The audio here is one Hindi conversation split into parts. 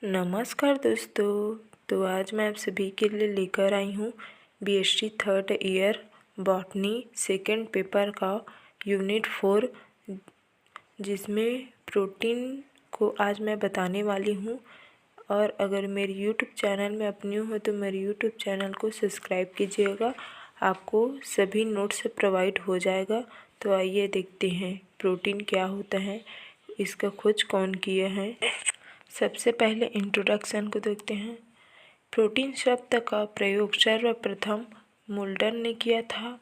नमस्कार दोस्तों। तो आज मैं आप सभी के लिए लेकर आई हूँ BSc third year botany second paper का यूनिट 4, जिसमें प्रोटीन को आज मैं बताने वाली हूँ। और अगर मेरे यूट्यूब चैनल में आप न्यू हो तो मेरे यूट्यूब चैनल को सब्सक्राइब कीजिएगा, आपको सभी नोट्स प्रोवाइड हो जाएगा। तो आइए देखते हैं प्रोटीन क्या होता है, इसका खोज कौन किया है। सबसे पहले इंट्रोडक्शन को देखते हैं। प्रोटीन शब्द का प्रयोग सर्वप्रथम मुल्डर ने किया था,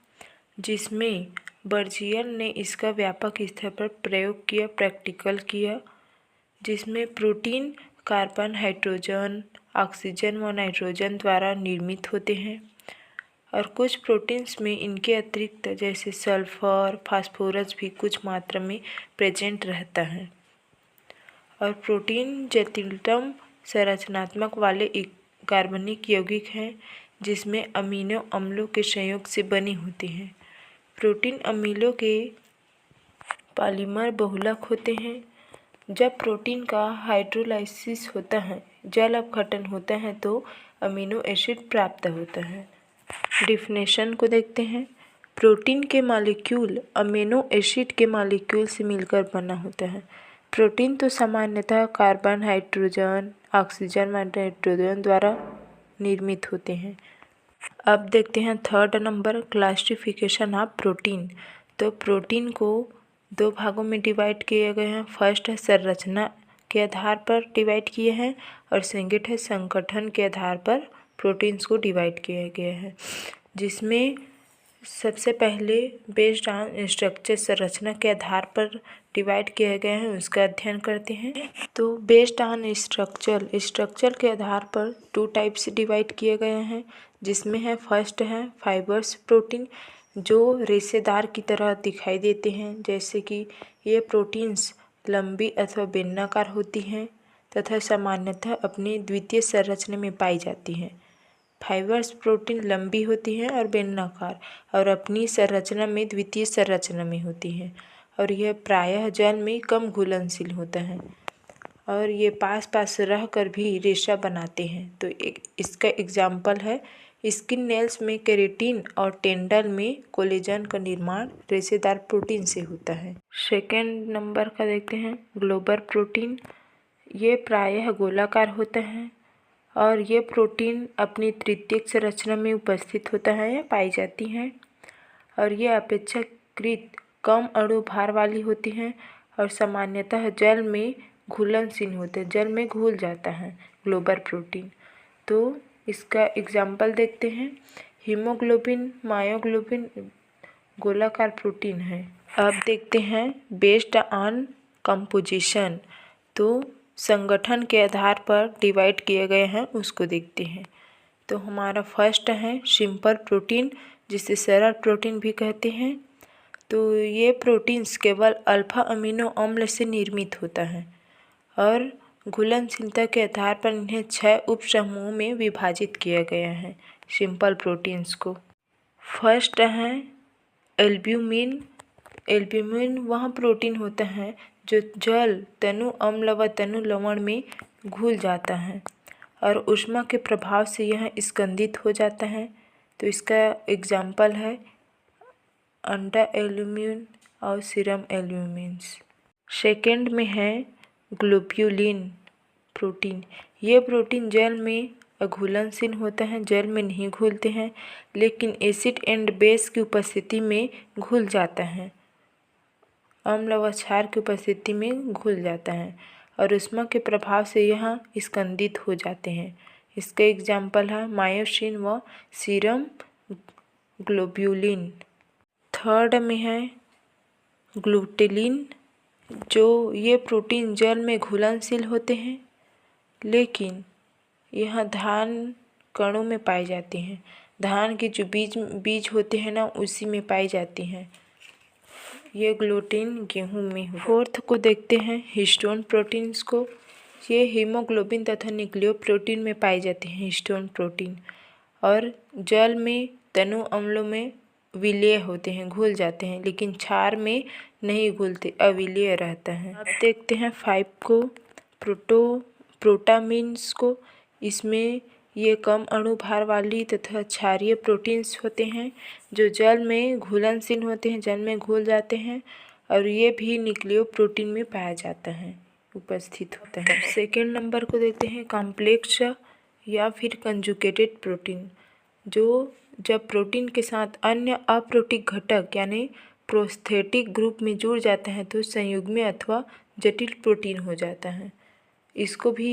जिसमें बर्जियर ने इसका व्यापक स्तर पर प्रयोग किया, प्रैक्टिकल किया, जिसमें प्रोटीन कार्बन, हाइड्रोजन, ऑक्सीजन व नाइट्रोजन द्वारा निर्मित होते हैं। और कुछ प्रोटीन्स में इनके अतिरिक्त जैसे सल्फर, फास्फोरस भी कुछ मात्रा में प्रेजेंट रहता है। और प्रोटीन जटिलतम संरचनात्मक वाले एक कार्बनिक यौगिक हैं, जिसमें अमीनो अम्लों के संयोग से बनी होती हैं। प्रोटीन अमीलों के पॉलीमर बहुलक होते हैं। जब प्रोटीन का हाइड्रोलाइसिस होता है, जल अपघटन होता है, तो अमीनो एसिड प्राप्त होता है। डिफिनेशन को देखते हैं। प्रोटीन के मॉलिक्यूल अमीनो एसिड के मॉलिक्यूल से मिलकर बना होता है। प्रोटीन तो सामान्यतः कार्बन, हाइड्रोजन, ऑक्सीजन व नाइट्रोजन द्वारा निर्मित होते हैं। अब देखते हैं third number, classification of protein. तो प्रोटीन को दो भागों में डिवाइड किए गए हैं। फर्स्ट है संरचना के आधार पर डिवाइड किए हैं, और सेकंड है संगठन के आधार पर प्रोटीन्स को डिवाइड किया गया है, जिसमें सबसे पहले बेस्ड ऑन स्ट्रक्चर, संरचना के आधार पर डिवाइड किए गए हैं, उसका अध्ययन करते हैं। तो बेस्ड ऑन स्ट्रक्चर के आधार पर 2 टाइप्स डिवाइड किए गए हैं, जिसमें है फर्स्ट है फाइबर्स प्रोटीन, जो रेशेदार की तरह दिखाई देते हैं, जैसे कि ये प्रोटीन्स लंबी अथवा बेलनाकार होती हैं तथा सामान्यतः अपनी द्वितीय संरचना में पाई जाती हैं। फाइबर्स प्रोटीन लंबी होती हैं और बेलनाकार, और अपनी संरचना में द्वितीय संरचना में होती हैं, और यह प्रायः जल में कम घुलनशील होता है, और ये पास पास रहकर भी रेशा बनाते हैं। तो इसका एग्जाम्पल है स्किन नेल्स में केराटिन और टेंडल में कोलेजन का निर्माण रेशेदार प्रोटीन से होता है। सेकेंड नंबर का देखते हैं ग्लोबल प्रोटीन। ये प्रायः गोलाकार होता है, और ये प्रोटीन अपनी तृतीयक संरचना में उपस्थित होता है या पाई जाती हैं, और ये अपेक्षाकृत कम अणु भार वाली होती हैं, और सामान्यतः जल में घुलनशील होते हैं, जल में घुल जाता है ग्लोबल प्रोटीन। तो इसका एग्जाम्पल देखते हैं। हीमोग्लोबिन, मायोग्लोबिन गोलाकार प्रोटीन है। अब देखते हैं बेस्ड ऑन कंपोजिशन। तो संगठन के आधार पर डिवाइड किए गए हैं, उसको देखते हैं। तो हमारा फर्स्ट है सिंपल प्रोटीन, जिसे सरल प्रोटीन भी कहते हैं। तो ये प्रोटीन्स केवल अल्फा अमीनो अम्ल से निर्मित होता है, और घुलनशीलता के आधार पर इन्हें 6 उप समूहों में विभाजित किया गया है सिंपल प्रोटीन्स को। फर्स्ट है एल्ब्यूमिन। एल्ब्यूमिन वह प्रोटीन होता है जो जल, तनु अम्ल व तनु लवण में घुल जाता है, और ऊष्मा के प्रभाव से यह स्कंदित हो जाता है। तो इसका एग्जाम्पल है अंडा एल्ब्यूमिन और सीरम एल्ब्यूमिन्स। सेकेंड में है ग्लोब्यूलिन प्रोटीन। ये प्रोटीन जल में अघुलनशील होता है, जल में नहीं घुलते हैं, लेकिन एसिड एंड बेस की उपस्थिति में घुल जाता है, अम्ल व क्षार की उपस्थिति में घुल जाता है, और ऊष्मा के प्रभाव से यह स्कंदित हो जाते हैं। इसका एग्जाम्पल है मायोसिन व सीरम ग्लोब्यूलिन। थर्ड में है ग्लूटेलिन। जो ये प्रोटीन जल में घुलनशील होते हैं, लेकिन यह धान कणों में पाई जाती हैं। धान के जो बीज होते हैं ना, उसी में पाई जाती हैं। ये ग्लूटेन गेहूं में हो। फोर्थ को देखते हैं हिस्टोन प्रोटीन्स को। ये हीमोग्लोबिन तथा न्यूक्लियोप्रोटीन में पाई जाती हैं हिस्टोन प्रोटीन, और जल में तनु अम्लों में विलेय होते हैं, घुल जाते हैं, लेकिन क्षार में नहीं घुलते, अविलेय रहता है। अब देखते हैं 5 को प्रोटामीन्स को। इसमें ये कम अणुभार वाली तथा क्षारीय प्रोटीन्स होते हैं जो जल में घुलनशील होते हैं, जल में घुल जाते हैं, और ये भी न्यूक्लियोप्रोटीन में पाया जाता है, उपस्थित होता है। सेकेंड नंबर को देखते हैं कॉम्प्लेक्स या फिर कंजुगेटेड प्रोटीन, जो जब प्रोटीन के साथ अन्य अप्रोटीक घटक यानी प्रोस्थेटिक ग्रुप में जुड़ जाता है तो संयुग्मी अथवा जटिल प्रोटीन हो जाता है। इसको भी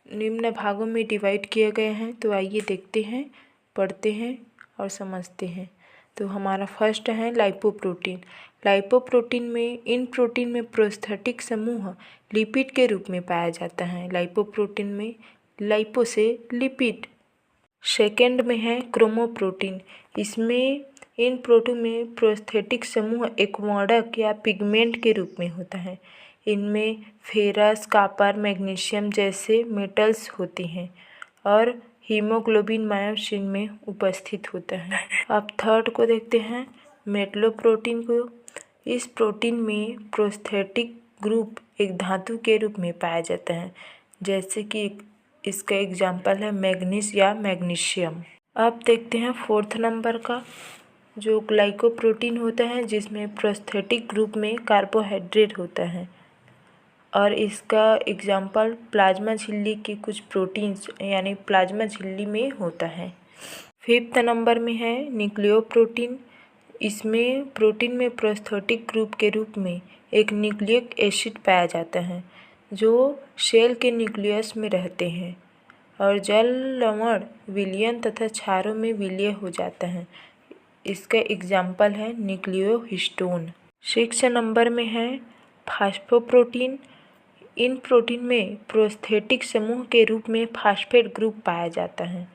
निम्न भागों में डिवाइड किए गए हैं, तो आइए देखते हैं, पढ़ते हैं और समझते हैं। तो हमारा फर्स्ट है लाइपोप्रोटीन। लाइपोप्रोटीन में इन प्रोटीन में प्रोस्थेटिक समूह लिपिड के रूप में पाया जाता है। लाइपोप्रोटीन में लाइपो से लिपिड। सेकेंड में है क्रोमोप्रोटीन। इसमें इन प्रोटीन में प्रोस्थेटिक समूह एक वर्णक या पिगमेंट के रूप में होता है। इनमें फेरस, कॉपर, मैग्नीशियम जैसे मेटल्स होती हैं और हीमोग्लोबिन मायोसिन में उपस्थित होता है। अब थर्ड को देखते हैं मेटलोप्रोटीन को। इस प्रोटीन में प्रोस्थेटिक ग्रुप एक धातु के रूप में पाया जाता है, जैसे कि इसका एग्जाम्पल है मैग्नीज या मैग्नीशियम। अब देखते हैं फोर्थ नंबर का, जो ग्लाइकोप्रोटीन होता है जिसमें प्रोस्थेटिक ग्रुप में कार्बोहाइड्रेट होता है और इसका एग्जाम्पल प्लाज्मा झिल्ली के कुछ प्रोटीन्स यानी प्लाज्मा झिल्ली में होता है। फिफ्थ नंबर में है न्यूक्लियोप्रोटीन। इसमें प्रोटीन में प्रोस्थेटिक ग्रुप के रूप में एक न्यूक्लिक एसिड पाया जाता है जो सेल के न्यूक्लियस में रहते हैं और जल, लवण, विलयन तथा क्षारों में विलय हो जाता है। इसका एग्जाम्पल है न्यूक्लियोहिस्टोन। 6 नंबर में है फास्फोप्रोटीन। इन प्रोटीन में प्रोस्थेटिक समूह के रूप में फास्फेट ग्रुप पाया जाता है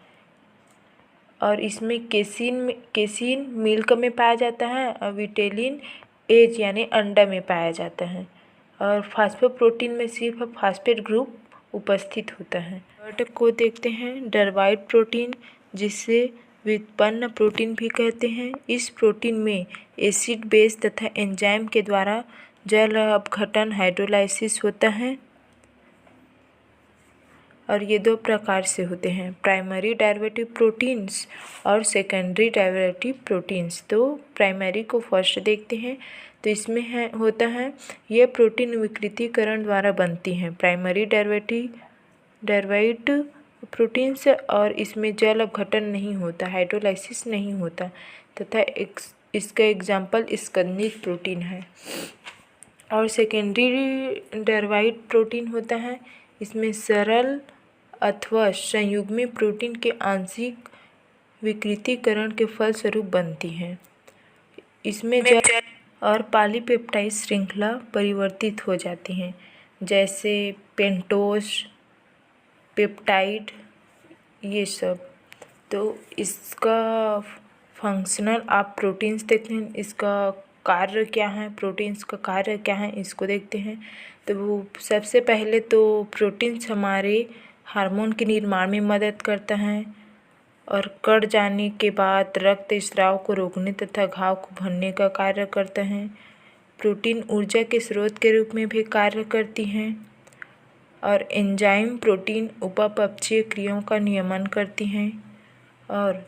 और इसमें केसिन मिल्क में पाया जाता है और विटेलिन एज यानी अंडा में पाया जाता है और फास्फोप्रोटीन में सिर्फ फास्फेट ग्रुप उपस्थित होता है। थर्ड को देखते हैं डरवाइड प्रोटीन, जिसे व्युत्पन्न प्रोटीन भी कहते हैं। इस प्रोटीन में एसिड बेस तथा एंजाइम के द्वारा जल अपघटन हाइड्रोलाइसिस होता है और ये 2 प्रकार से होते हैं, प्राइमरी डेरिवेटिव प्रोटीन्स और सेकेंडरी डेरिवेटिव प्रोटीन्स। तो प्राइमरी को फर्स्ट देखते हैं, तो इसमें होता है ये प्रोटीन विकृतीकरण द्वारा बनती हैं, प्राइमरी डेरिवेटिव प्रोटीन्स, और इसमें जल अपघटन नहीं होता, हाइड्रोलाइसिस नहीं होता तथा इसका एग्जाम्पल स्कंदित प्रोटीन है। और सेकेंडरी डेरिवेटिव प्रोटीन होता है, इसमें सरल अथवा संयुग्मी प्रोटीन के आंशिक विकृतीकरण के फलस्वरूप बनती हैं। इसमें जल और पॉलीपेप्टाइड श्रृंखला परिवर्तित हो जाती हैं, जैसे पेंटोस, पेप्टाइड, ये सब। तो इसका फंक्शनल आप प्रोटीन्स देखते हैं, इसका कार्य क्या है, प्रोटीन्स का कार्य क्या है, इसको देखते हैं। तो वो सबसे पहले तो प्रोटीन्स हमारे हार्मोन के निर्माण में मदद करता है और कट जाने के बाद रक्त स्राव को रोकने तथा घाव को भरने का कार्य करता है। प्रोटीन ऊर्जा के स्रोत के रूप में भी कार्य करती हैं और एंजाइम प्रोटीन उपापचयी क्रियाओं का नियमन करती हैं और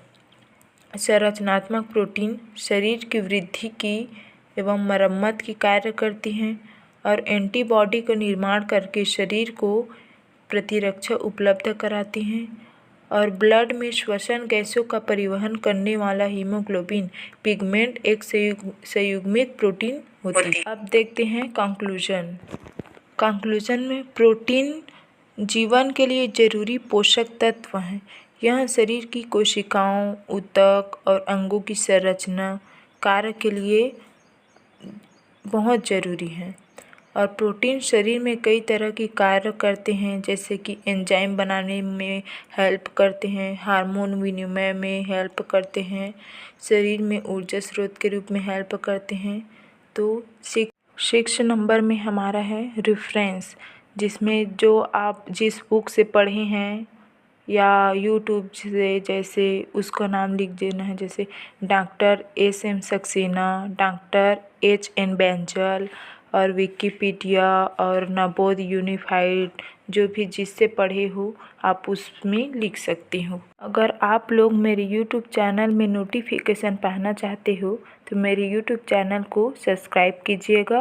संरचनात्मक प्रोटीन शरीर की वृद्धि की एवं मरम्मत की कार्य करती हैं और एंटीबॉडी का निर्माण करके शरीर को प्रतिरक्षा उपलब्ध कराती हैं और ब्लड में श्वसन गैसों का परिवहन करने वाला हीमोग्लोबिन पिगमेंट एक संयुग्मित प्रोटीन होती है। अब देखते हैं कंक्लूजन में प्रोटीन जीवन के लिए जरूरी पोषक तत्व हैं। यह शरीर की कोशिकाओं, ऊतक और अंगों की संरचना कार्य के लिए बहुत ज़रूरी है और प्रोटीन शरीर में कई तरह की कार्य करते हैं, जैसे कि एंजाइम बनाने में हेल्प करते हैं, हार्मोन विनिमय में हेल्प करते हैं, शरीर में ऊर्जा स्रोत के रूप में हेल्प करते हैं। तो 6 नंबर में हमारा है रेफरेंस, जिसमें जो आप जिस बुक से पढ़े हैं या यूट्यूब से, जैसे उसका नाम लिख देना है, जैसे doctor S.M. Saxena, doctor H.N. Benzyl और विकिपीडिया और नवोदय यूनिफाइड जो भी जिससे पढ़े हो आप उसमें लिख सकती हो। अगर आप लोग मेरे YouTube चैनल में नोटिफिकेशन पाना चाहते हो तो मेरे YouTube चैनल को सब्सक्राइब कीजिएगा